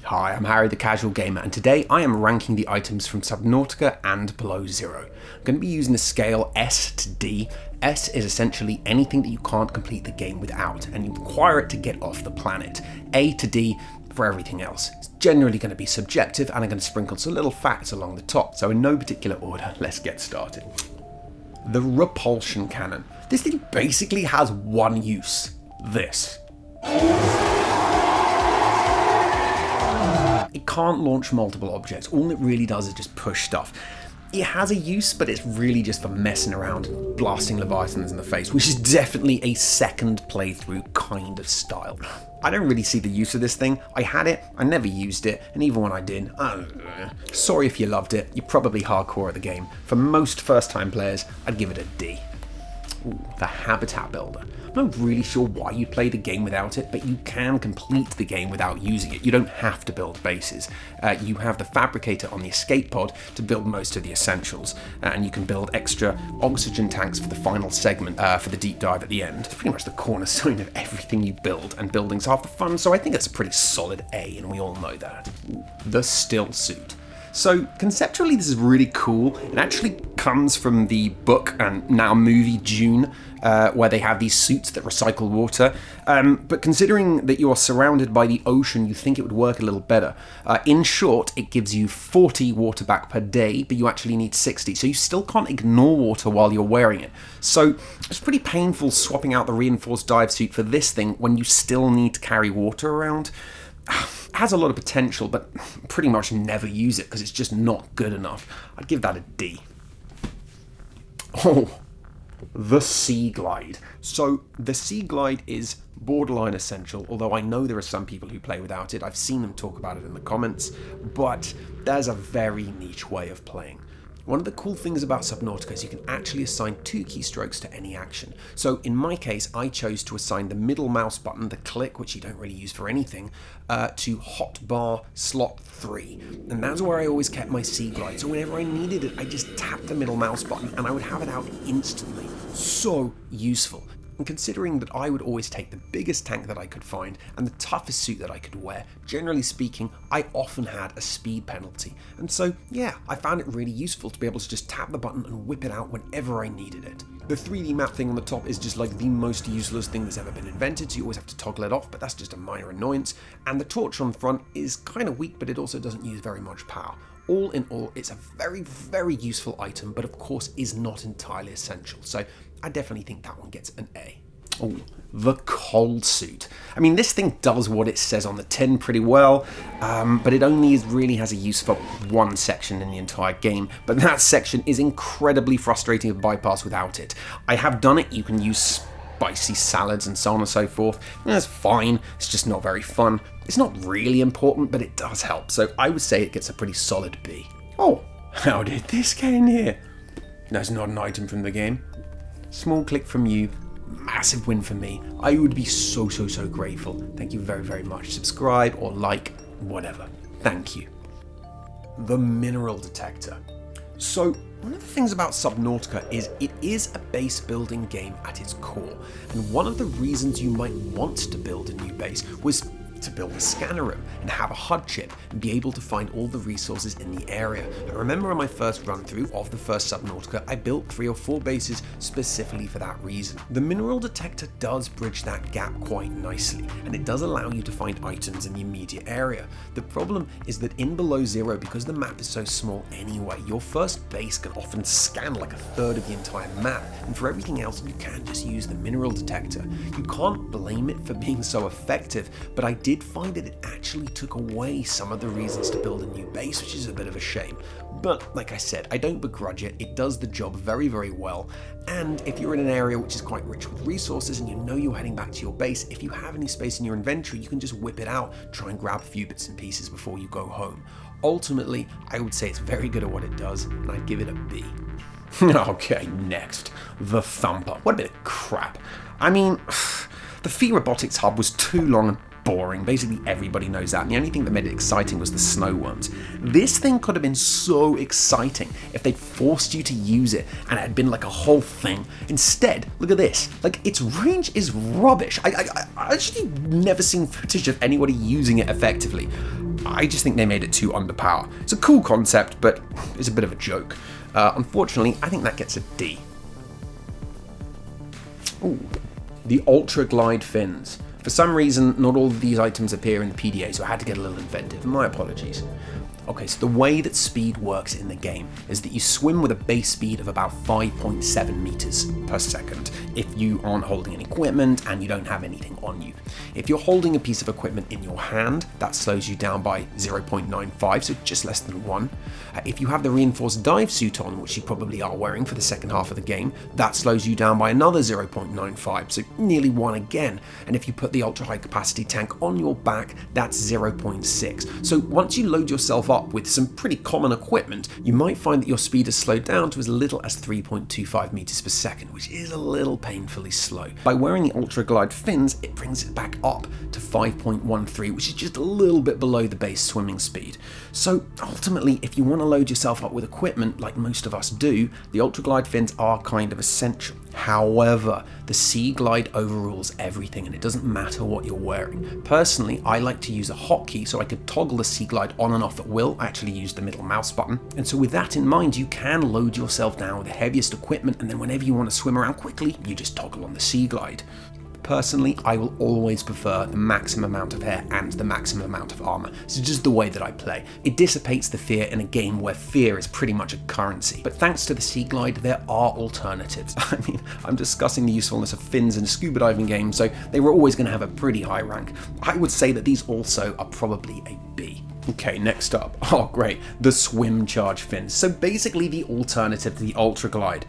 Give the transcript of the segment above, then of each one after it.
Hi, I'm Harry the Casual Gamer, and today I am ranking the items from Subnautica and Below Zero. I'm going to be using the scale S to D. S is essentially anything that you can't complete the game without, and you require it to get off the planet. A to D for everything else. It's generally going to be subjective, and I'm going to sprinkle some little facts along the top. So in no particular order, let's get started. The Repulsion Cannon. This thing basically has one use. This. It can't launch multiple objects. All it really does is just push stuff. It has a use, but it's really just for messing around and blasting Leviathans in the face, which is definitely a second playthrough kind of style. I don't really see the use of this thing. I had it, I never used it, and even when I did, sorry if you loved it, you're probably hardcore at the game. For most first-time players, I'd give it a D. Ooh, the Habitat Builder. I'm not really sure why you'd play the game without it, but you can complete the game without using it. You don't have to build bases. You have the Fabricator on the escape pod to build most of the essentials, and you can build extra oxygen tanks for the final segment for the deep dive at the end. It's pretty much the cornerstone of everything you build, and building's half the fun, so I think it's a pretty solid A, and we all know that. The Still Suit. So conceptually this is really cool. It actually comes from the book and now movie Dune, where they have these suits that recycle water. But considering that you are surrounded by the ocean, you think it would work a little better. In short, it gives you 40 water back per day, but you actually need 60. So you still can't ignore water while you're wearing it. So it's pretty painful swapping out the reinforced dive suit for this thing when you still need to carry water around. It has a lot of potential, but pretty much never use it because it's just not good enough. I'd give that a D. Oh, the Seaglide. So the Seaglide is borderline essential, although I know there are some people who play without it. I've seen them talk about it in the comments, but there's a very niche way of playing. One of the cool things about Subnautica is you can actually assign 2 keystrokes to any action. So in my case, I chose to assign the middle mouse button, the click, which you don't really use for anything, to hotbar slot 3. And that's where I always kept my Seaglide. So whenever I needed it, I just tapped the middle mouse button and I would have it out instantly. So useful. And considering that I would always take the biggest tank that I could find and the toughest suit that I could wear, generally speaking, I often had a speed penalty. And so, yeah, I found it really useful to be able to just tap the button and whip it out whenever I needed it. The 3D map thing on the top is just like the most useless thing that's ever been invented, so you always have to toggle it off, but that's just a minor annoyance. And the torch on the front is kind of weak, but it also doesn't use very much power. All in all, it's a very, very useful item, but of course is not entirely essential. So I definitely think that one gets an A. Oh, the cold suit. I mean, this thing does what it says on the tin pretty well, but it only really has a use for one section in the entire game, but that section is incredibly frustrating to bypass without it. I have done it. You can use spicy salads and so on and so forth. That's fine, it's just not very fun. It's not really important, but it does help, so I would say it gets a pretty solid B. Oh, how did this get in here? That's not an item from the game. Small click from you, massive win for me. I would be so grateful. Thank you very, very much. Subscribe or like, whatever. Thank you. The Mineral Detector. So, one of the things about Subnautica is it is a base building game at its core, and one of the reasons you might want to build a new base was to build a scanner room and have a HUD chip and be able to find all the resources in the area. I remember on my first run through of the first Subnautica, I built 3 or 4 bases specifically for that reason. The Mineral Detector does bridge that gap quite nicely, and it does allow you to find items in the immediate area. The problem is that in Below Zero, because the map is so small anyway, your first base can often scan like a third of the entire map, and for everything else you can just use the Mineral Detector. You can't blame it for being so effective, but I did find that it actually took away some of the reasons to build a new base, which is a bit of a shame. But like I said, I don't begrudge it. It does the job very, very well. And if you're in an area which is quite rich with resources and you know you're heading back to your base, if you have any space in your inventory, you can just whip it out, try and grab a few bits and pieces before you go home. Ultimately, I would say it's very good at what it does, and I'd give it a B. Okay, next, the Thumper. What a bit of crap. I mean, the Fee Robotics hub was too long and boring. Basically everybody knows that, and the only thing that made it exciting was the snow worms. This thing could have been so exciting if they forced you to use it and it had been like a whole thing. Instead, look at this. Like, its range is rubbish. I actually never seen footage of anybody using it effectively. I just think they made it too underpowered. It's a cool concept, but it's a bit of a joke. Unfortunately, I think that gets a D. Ooh, the Ultra Glide fins. For some reason, not all of these items appear in the PDA, so I had to get a little inventive. My apologies. Okay, so the way that speed works in the game is that you swim with a base speed of about 5.7 meters per second if you aren't holding any equipment and you don't have anything on you. If you're holding a piece of equipment in your hand, that slows you down by 0.95, so just less than 1. If you have the reinforced dive suit on, which you probably are wearing for the second half of the game, that slows you down by another 0.95, so nearly 1 again. And if you put the ultra high capacity tank on your back, that's 0.6. So once you load yourself up with some pretty common equipment, you might find that your speed is slowed down to as little as 3.25 meters per second, which is a little painfully slow. By wearing the Ultra Glide fins, it brings it back up to 5.13, which is just a little bit below the base swimming speed. So ultimately, if you want to load yourself up with equipment like most of us do, the Ultra Glide fins are kind of essential. However, the Seaglide overrules everything and it doesn't matter what you're wearing. Personally, I like to use a hotkey so I could toggle the Seaglide on and off at will. I actually use the middle mouse button. And so with that in mind, you can load yourself down with the heaviest equipment, and then whenever you want to swim around quickly, you just toggle on the Seaglide. Personally, I will always prefer the maximum amount of hair and the maximum amount of armor. It's just the way that I play. It dissipates the fear in a game where fear is pretty much a currency. But thanks to the Seaglide, there are alternatives. I mean, I'm discussing the usefulness of fins in a scuba diving game, so they were always going to have a pretty high rank. I would say that these also are probably a B. Okay, next up. Oh great, the swim charge fins. So basically the alternative to the Ultra Glide.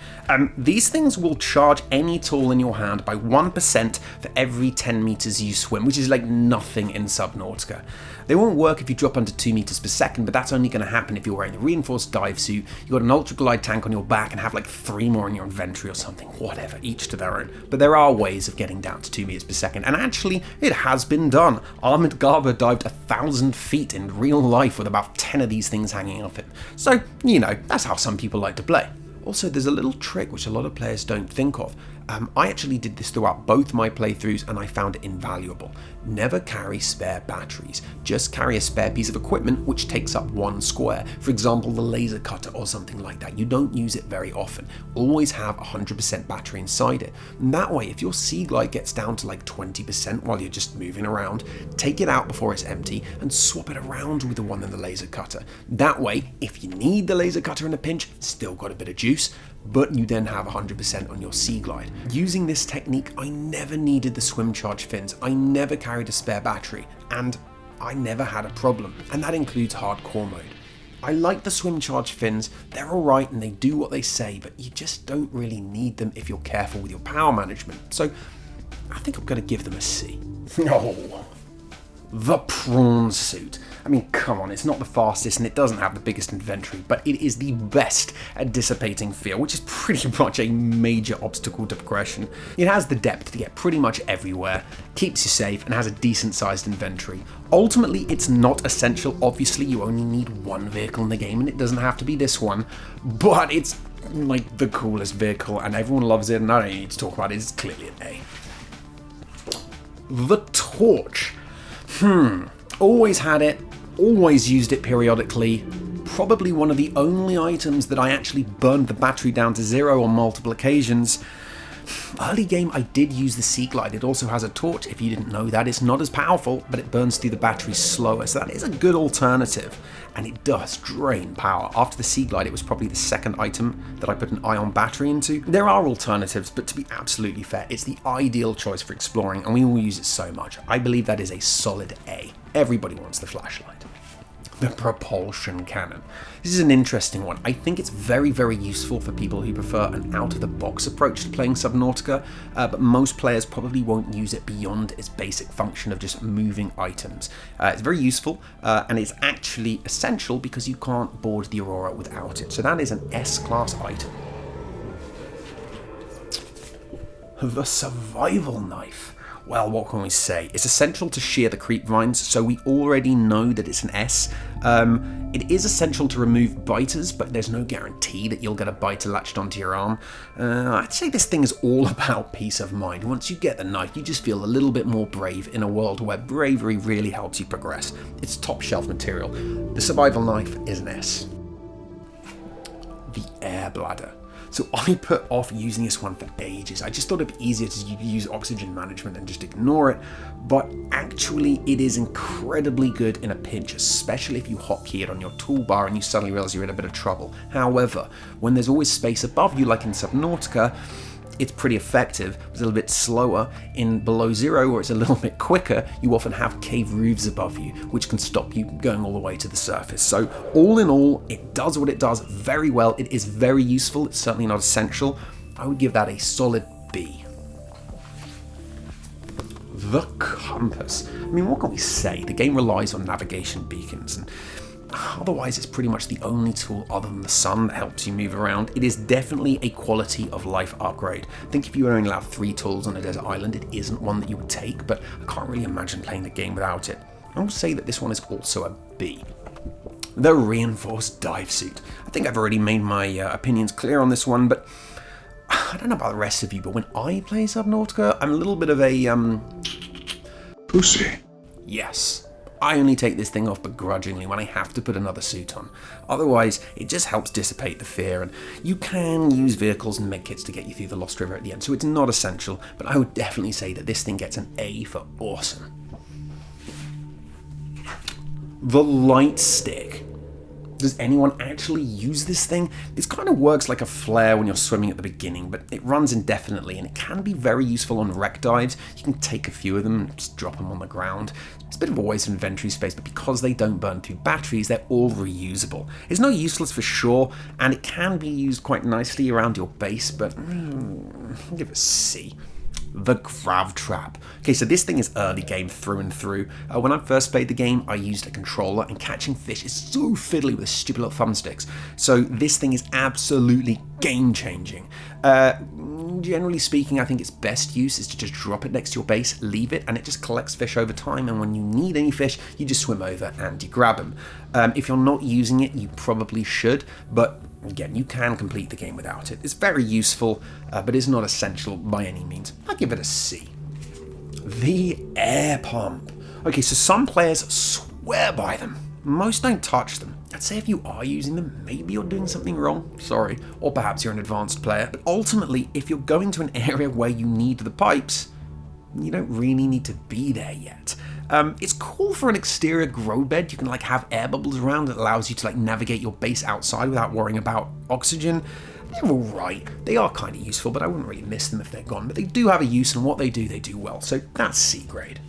These things will charge any tool in your hand by 1% for every 10 meters you swim, which is like nothing in Subnautica. They won't work if you drop under 2 meters per second, but that's only going to happen if you're wearing a reinforced dive suit, you've got an Ultra Glide tank on your back, and have like 3 more in your inventory or something, whatever, each to their own. But there are ways of getting down to 2 meters per second, and actually, it has been done. Armored Garber dived 1,000 feet in real life with about 10 of these things hanging off him. So, you know, that's how some people like to play. Also, there's a little trick which a lot of players don't think of. I actually did this throughout both my playthroughs and I found it invaluable. Never carry spare batteries. Just carry a spare piece of equipment which takes up 1 square. For example, the laser cutter or something like that. You don't use it very often. Always have 100% battery inside it. And that way, if your Seaglide gets down to like 20% while you're just moving around, take it out before it's empty and swap it around with the one in the laser cutter. That way, if you need the laser cutter in a pinch, still got a bit of juice, but you then have 100% on your Seaglide. Using this technique, I never needed the swim charge fins, I never carried a spare battery, and I never had a problem, and that includes hardcore mode. I like the swim charge fins, they're alright and they do what they say, but you just don't really need them if you're careful with your power management, so I think I'm going to give them a C. Oh, the prawn suit. I mean, come on, it's not the fastest and it doesn't have the biggest inventory, but it is the best at dissipating fear, which is pretty much a major obstacle to progression. It has the depth to get pretty much everywhere, keeps you safe, and has a decent sized inventory. Ultimately, it's not essential. Obviously, you only need 1 vehicle in the game and it doesn't have to be this one, but it's like the coolest vehicle and everyone loves it and I don't need to talk about it, it's clearly an A. The torch. Always had it, always used it periodically. Probably one of the only items that I actually burned the battery down to 0 on multiple occasions. Early game I did use the Seaglide. It also has a torch. If you didn't know that, it's not as powerful, but it burns through the battery slower, so that is a good alternative. And it does drain power. After the Seaglide, it was probably the second item that I put an ion battery into. There are alternatives, but to be absolutely fair, it's the ideal choice for exploring, and we all use it so much. I believe that is a solid A. Everybody wants the flashlight. The Propulsion Cannon. This is an interesting one. I think it's very, very useful for people who prefer an out-of-the-box approach to playing Subnautica, but most players probably won't use it beyond its basic function of just moving items. It's very useful, and it's actually essential because you can't board the Aurora without it. So that is an S-class item. The Survival Knife. Well, what can we say? It's essential to shear the creep vines, so we already know that it's an S. It is essential to remove biters, but there's no guarantee that you'll get a biter latched onto your arm. I'd say this thing is all about peace of mind. Once you get the knife, you just feel a little bit more brave in a world where bravery really helps you progress. It's top shelf material. The survival knife is an S. The air bladder. So I put off using this one for ages. I just thought it'd be easier to use oxygen management and just ignore it, but actually it is incredibly good in a pinch, especially if you hotkey it on your toolbar and you suddenly realize you're in a bit of trouble. However, when there's always space above you, like in Subnautica, it's pretty effective. It's a little bit slower in Below Zero, where it's a little bit quicker. You often have cave roofs above you, which can stop you going all the way to the surface. So all in all, it does what it does very well. It is very useful. It's certainly not essential. I would give that a solid B. The compass. I mean, what can we say? The game relies on navigation beacons, and otherwise it's pretty much the only tool other than the sun that helps you move around. It is definitely a quality of life upgrade. I think if you were only allowed 3 tools on a desert island, it isn't one that you would take, but I can't really imagine playing the game without it. I will say that this one is also a B. The reinforced dive suit. I think I've already made my opinions clear on this one, but I don't know about the rest of you, but when I play Subnautica, I'm a little bit of a pussy. Yes. I only take this thing off begrudgingly when I have to put another suit on. Otherwise, it just helps dissipate the fear, and you can use vehicles and medkits to get you through the Lost River at the end, so it's not essential, but I would definitely say that this thing gets an A for awesome. The light stick. Does anyone actually use this thing? This kind of works like a flare when you're swimming at the beginning, but it runs indefinitely and it can be very useful on wreck dives. You can take a few of them and just drop them on the ground. It's a bit of a waste of inventory space, but because they don't burn through batteries, they're all reusable. It's not useless for sure, and it can be used quite nicely around your base, but I'll give it a C. The Grav Trap. Okay, so this thing is early game through and through. When I first played the game, I used a controller, and catching fish is so fiddly with the stupid little thumbsticks. So this thing is absolutely game-changing. Generally speaking, I think its best use is to just drop it next to your base, leave it, and it just collects fish over time, and when you need any fish, you just swim over and you grab them. If you're not using it, you probably should, but again, you can complete the game without it. It's very useful, but it's not essential by any means. I'll give it a C. The air pump. Okay, so some players swear by them. Most don't touch them. I'd say if you are using them, maybe you're doing something wrong, sorry, or perhaps you're an advanced player. But ultimately, if you're going to an area where you need the pipes, you don't really need to be there yet. It's cool for an exterior grow bed. You can like have air bubbles around that allows you to like navigate your base outside without worrying about oxygen. They're alright. They are kind of useful, but I wouldn't really miss them if they're gone. But they do have a use, and what they do well. So that's C grade.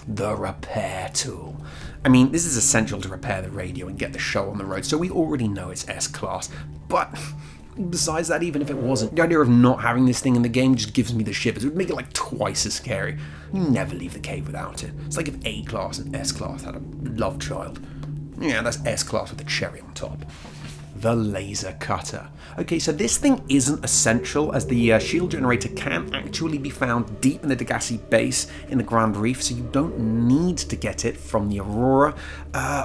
The repair tool. I mean, this is essential to repair the radio and get the show on the road, so we already know it's S-class. But besides that, even if it wasn't, the idea of not having this thing in the game just gives me the shivers. It would make it like twice as scary. You never leave the cave without it. It's like if A-class and S-class had a love child. Yeah, that's S-class with a cherry on top. The laser cutter. Okay, so this thing isn't essential, as the shield generator can actually be found deep in the Degassi base in the Grand Reef, so you don't need to get it from the Aurora,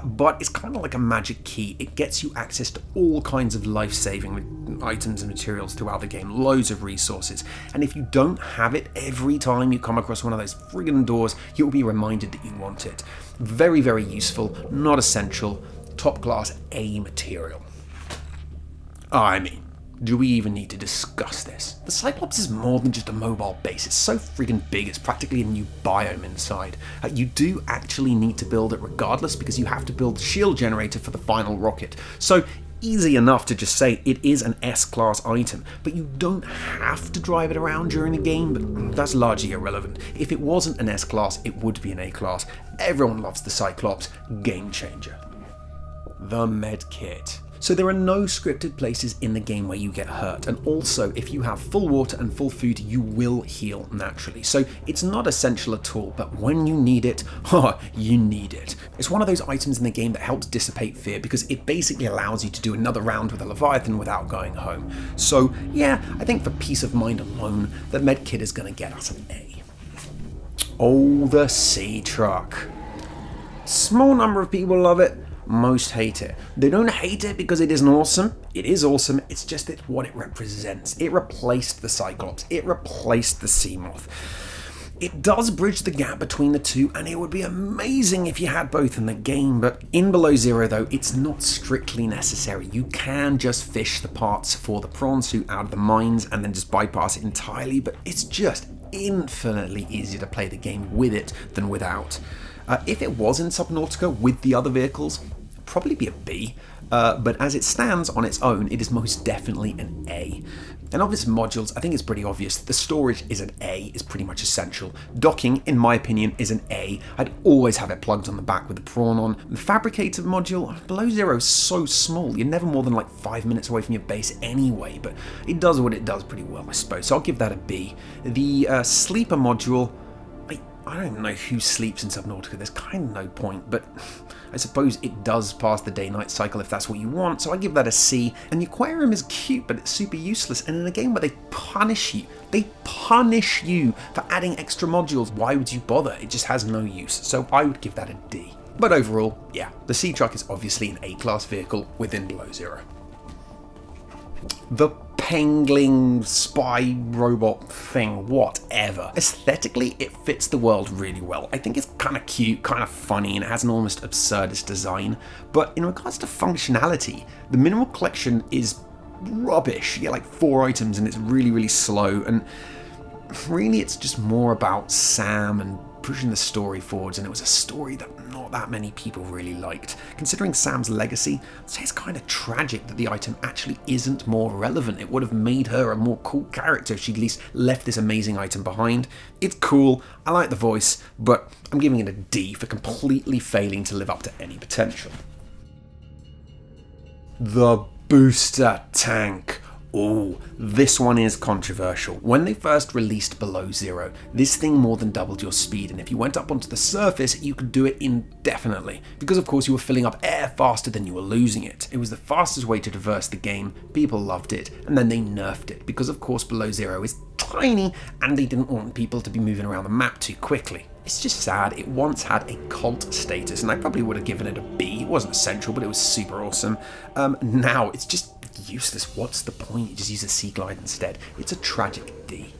but it's kind of like a magic key. It gets you access to all kinds of life-saving items and materials throughout the game, loads of resources, and if you don't have it, every time you come across one of those friggin' doors, you'll be reminded that you want it. Very, very useful, not essential, top class A material. I mean, do we even need to discuss this? The Cyclops is more than just a mobile base. It's so friggin' big, it's practically a new biome inside. You do actually need to build it regardless, because you have to build the shield generator for the final rocket. So easy enough to just say it is an S-class item, but you don't have to drive it around during the game, but that's largely irrelevant. If it wasn't an S-class, it would be an A-class. Everyone loves the Cyclops. Game changer. The Medkit. So there are no scripted places in the game where you get hurt, and also if you have full water and full food, you will heal naturally. So it's not essential at all, but when you need it, you need it. It's one of those items in the game that helps dissipate fear, because it basically allows you to do another round with a Leviathan without going home. So yeah, I think for peace of mind alone, the Medkit is going to get us an A. Oh, the Seatruck. Small number of people love it, most hate it. They don't hate it because it isn't awesome. It is awesome, it's just that what it represents. It replaced the Cyclops, it replaced the Seamoth. It does bridge the gap between the two, and it would be amazing if you had both in the game, but in Below Zero though, it's not strictly necessary. You can just fish the parts for the prawn suit out of the mines and then just bypass it entirely, but it's just infinitely easier to play the game with it than without. If it was in Subnautica with the other vehicles, it'd probably be a B, but as it stands on its own, it is most definitely an A. And of its modules, I think it's pretty obvious that the storage is an A, is pretty much essential. Docking, in my opinion, is an A. I'd always have it plugged on the back with the prawn on. The fabricator module, Below Zero is so small, you're never more than like 5 minutes away from your base anyway, but it does what it does pretty well, I suppose, so I'll give that a B. The sleeper module, I don't know who sleeps in Subnautica, there's kind of no point, but I suppose it does pass the day-night cycle if that's what you want, so I give that a C. And the aquarium is cute, but it's super useless, and in a game where they punish you for adding extra modules, why would you bother? It just has no use, so I would give that a D. But overall, yeah, the Seatruck is obviously an A-class vehicle within Below Zero. The Pengling spy robot thing, whatever. Aesthetically, it fits the world really well. I think it's kind of cute, kind of funny, and it has an almost absurdist design. But in regards to functionality, the mineral collection is rubbish. You get like 4 items and it's really, really slow. And really, it's just more about Sam and pushing the story forwards, and it was a story that not that many people really liked. Considering Sam's legacy, I'd say it's kind of tragic that the item actually isn't more relevant. It would have made her a more cool character if she'd at least left this amazing item behind. It's cool, I like the voice, but I'm giving it a D for completely failing to live up to any potential. The booster tank. Oh, this one is controversial. When they first released Below Zero, this thing more than doubled your speed, and if you went up onto the surface, you could do it indefinitely, because of course you were filling up air faster than you were losing it. It was the fastest way to traverse the game, people loved it, and then they nerfed it, because of course Below Zero is tiny, and they didn't want people to be moving around the map too quickly. It's just sad. It once had a cult status, and I probably would have given it a B. It wasn't essential, but it was super awesome. Now it's just useless. What's the point? You just use a Seaglide instead. It's a tragic D.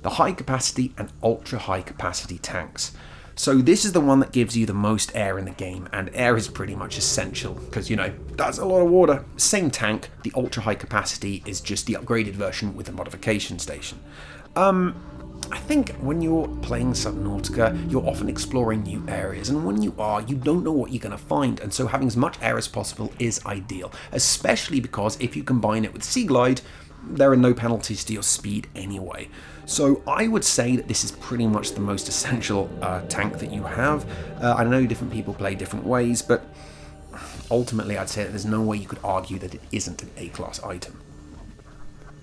The high capacity and ultra high capacity tanks. So this is the one that gives you the most air in the game, and air is pretty much essential because, you know, that's a lot of water. Same tank, the ultra high capacity is just the upgraded version with a modification station. I think when you're playing Subnautica, you're often exploring new areas, and when you are, you don't know what you're going to find, and so having as much air as possible is ideal, especially because if you combine it with Seaglide, there are no penalties to your speed anyway. So I would say that this is pretty much the most essential tank that you have. I know different people play different ways, but ultimately I'd say that there's no way you could argue that it isn't an A-class item.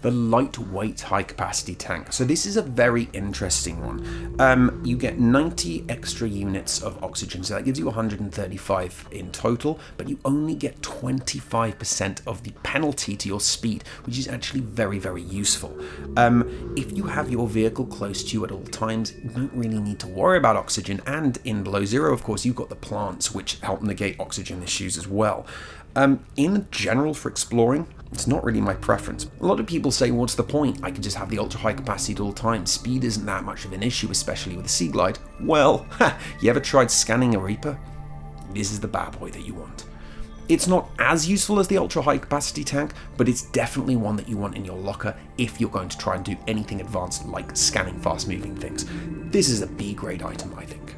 The lightweight high capacity tank. So this is a very interesting one. You get 90 extra units of oxygen, so that gives you 135 in total, but you only get 25% of the penalty to your speed, which is actually very, very useful. If you have your vehicle close to you at all times, you don't really need to worry about oxygen, and in Below Zero, of course, you've got the plants, which help negate oxygen issues as well. In general, for exploring, it's not really my preference. A lot of people say, what's the point? I can just have the ultra high capacity at all times. Speed isn't that much of an issue, especially with the Seaglide. Well, you ever tried scanning a Reaper? This is the bad boy that you want. It's not as useful as the ultra high capacity tank, but it's definitely one that you want in your locker if you're going to try and do anything advanced like scanning fast moving things. This is a B grade item, I think.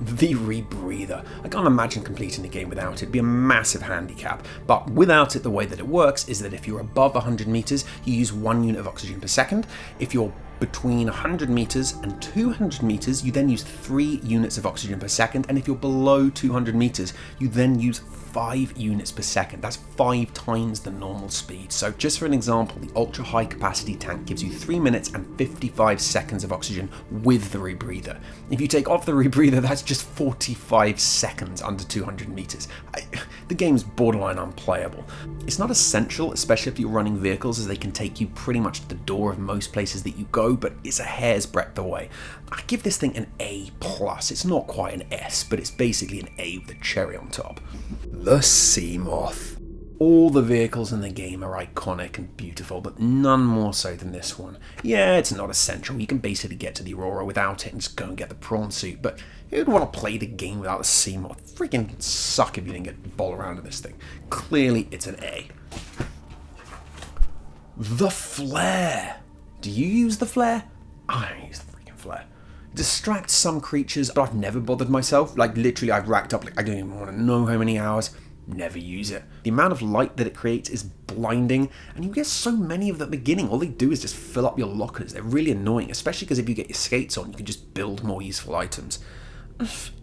The Rebreather. I can't imagine completing the game without it. It'd be a massive handicap, but without it, the way that it works is that if you're above 100 meters, you use 1 unit of oxygen per second. If you're between 100 meters and 200 meters, you then use 3 units of oxygen per second, and if you're below 200 meters, you then use 5 units per second. That's 5 times the normal speed. So just for an example, the ultra high capacity tank gives you 3 minutes and 55 seconds of oxygen with the Rebreather. If you take off the Rebreather, that's just 45 seconds under 200 meters. the game's borderline unplayable. It's not essential, especially if you're running vehicles, as they can take you pretty much to the door of most places that you go, but it's a hair's breadth away. I give this thing an A+. It's not quite an S, but it's basically an A with a cherry on top. The Seamoth. All the vehicles in the game are iconic and beautiful, but none more so than this one. Yeah, it's not essential. You can basically get to the Aurora without it and just go and get the prawn suit, but who'd want to play the game without the Seamoth? Freaking suck if you didn't get the ball around in this thing. Clearly, it's an A. The Flare. Do you use the Flare? I don't use the freaking Flare. It distracts some creatures, but I've never bothered myself. Like, literally, I've racked up, I don't even want to know how many hours. Never use it. The amount of light that it creates is blinding, and you get so many of them at the beginning. All they do is just fill up your lockers. They're really annoying, especially because if you get your skates on, you can just build more useful items.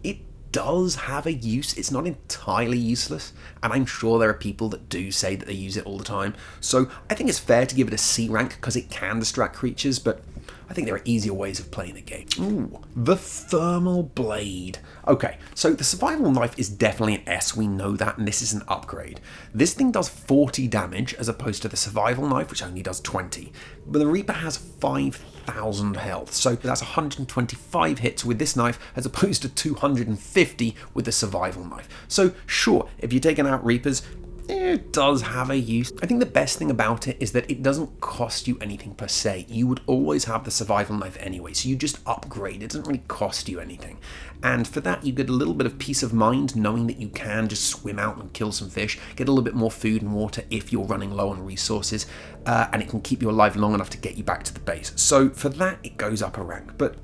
It does have a use. It's not entirely useless, and I'm sure there are people that do say that they use it all the time. So I think it's fair to give it a C rank because it can distract creatures, but I think there are easier ways of playing the game. Ooh, the Thermal Blade. Okay, so the survival knife is definitely an S, we know that, and this is an upgrade. This thing does 40 damage as opposed to the survival knife, which only does 20. But the Reaper has 5,000 health, so that's 125 hits with this knife as opposed to 250 with the survival knife. So sure, if you're taking out Reapers, it does have a use. I think the best thing about it is that it doesn't cost you anything per se. You would always have the survival knife anyway, so you just upgrade. It doesn't really cost you anything. And for that, you get a little bit of peace of mind knowing that you can just swim out and kill some fish, get a little bit more food and water if you're running low on resources, and it can keep you alive long enough to get you back to the base. So for that, it goes up a rank. But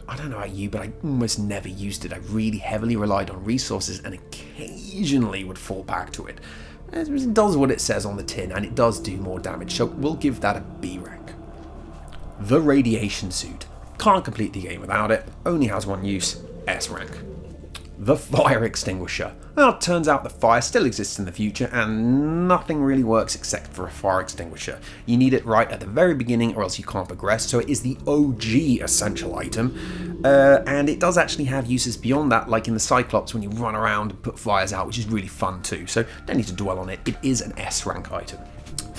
I don't know about you, but I almost never used it. I really heavily relied on resources and occasionally would fall back to it. It does what it says on the tin, and it does do more damage, so we'll give that a B rank. The Radiation Suit. Can't complete the game without it, only has one use, S rank. The Fire Extinguisher. Well, it turns out that fire still exists in the future, and nothing really works except for a fire extinguisher. You need it right at the very beginning or else you can't progress, so it is the OG essential item. And it does actually have uses beyond that, like in the Cyclops when you run around and put fires out, which is really fun too, so don't need to dwell on it. It is an S rank item.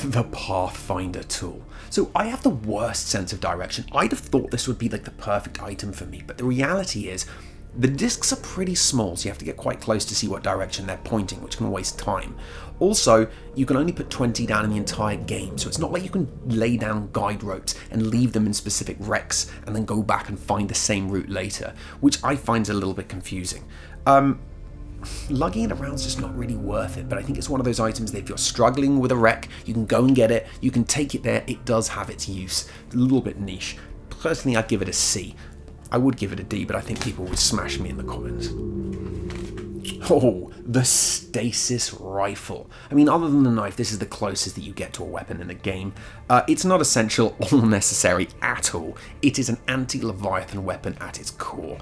The Pathfinder tool. So I have the worst sense of direction. I'd have thought this would be like the perfect item for me, but the reality is, the discs are pretty small, so you have to get quite close to see what direction they're pointing, which can waste time. Also, you can only put 20 down in the entire game, so it's not like you can lay down guide ropes and leave them in specific wrecks and then go back and find the same route later, which I find a little bit confusing. Lugging it around is just not really worth it, but I think it's one of those items that if you're struggling with a wreck, you can go and get it, you can take it there, it does have its use. A little bit niche. Personally, I'd give it a C. I would give it a D, but I think people would smash me in the comments. Oh, the Stasis Rifle. I mean, other than the knife, this is the closest that you get to a weapon in the game. It's not essential or necessary at all. It is an anti-Leviathan weapon at its core.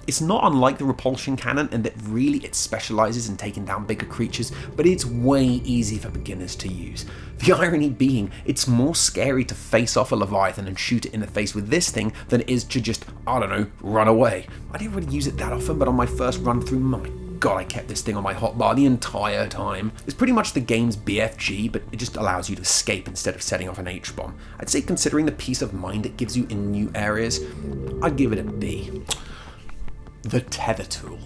It's not unlike the Repulsion Cannon in that really it specialises in taking down bigger creatures, but it's way easy for beginners to use. The irony being, it's more scary to face off a Leviathan and shoot it in the face with this thing than it is to just, I don't know, run away. I didn't really use it that often, but on my first run through, my god, I kept this thing on my hotbar the entire time. It's pretty much the game's BFG, but it just allows you to escape instead of setting off an H-bomb. I'd say considering the peace of mind it gives you in new areas, I'd give it a B. The Tether Tool.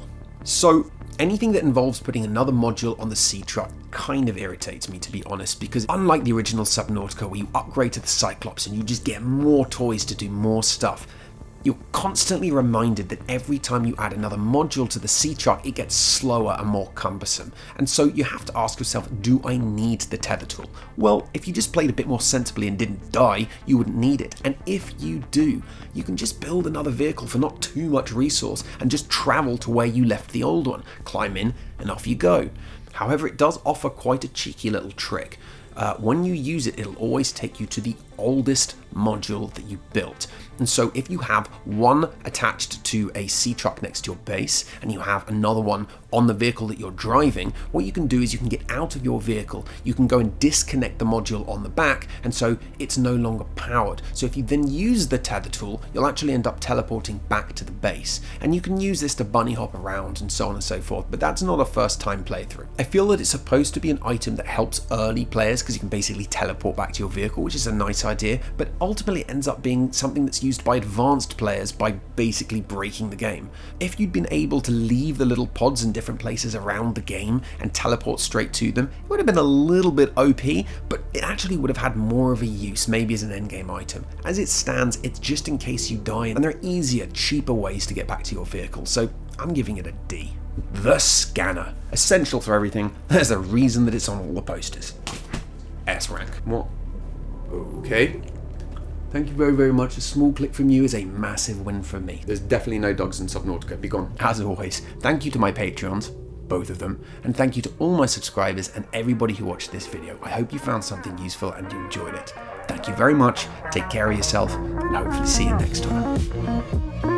So anything that involves putting another module on the Seatruck kind of irritates me, to be honest, because unlike the original Subnautica where you upgrade to the Cyclops and you just get more toys to do more stuff, you're constantly reminded that every time you add another module to the Seatruck, it gets slower and more cumbersome. And so you have to ask yourself, do I need the Tether Tool? Well, if you just played a bit more sensibly and didn't die, you wouldn't need it. And if you do, you can just build another vehicle for not too much resource and just travel to where you left the old one, climb in, and off you go. However, it does offer quite a cheeky little trick. When you use it, it'll always take you to the oldest module that you built. And so if you have one attached to a Seatruck next to your base, and you have another one on the vehicle that you're driving, what you can do is you can get out of your vehicle, you can go and disconnect the module on the back, and so it's no longer powered. So if you then use the Tether Tool, you'll actually end up teleporting back to the base. And you can use this to bunny hop around and so on and so forth, but that's not a first time playthrough. I feel that it's supposed to be an item that helps early players because you can basically teleport back to your vehicle, which is a nice idea, but ultimately it ends up being something that's used by advanced players by basically breaking the game. If you'd been able to leave the little pods in different places around the game and teleport straight to them, it would have been a little bit OP, but it actually would have had more of a use, maybe as an endgame item. As it stands, it's just in case you die, and there are easier, cheaper ways to get back to your vehicle, so I'm giving it a D. The scanner. Essential for everything. There's a reason that it's on all the posters. S rank. What? Okay. Thank you very, very much. A small click from you is a massive win for me. There's definitely no dogs in Subnautica. Be gone. As always, thank you to my Patreons, both of them, and thank you to all my subscribers and everybody who watched this video. I hope you found something useful and you enjoyed it. Thank you very much. Take care of yourself, and hopefully see you next time.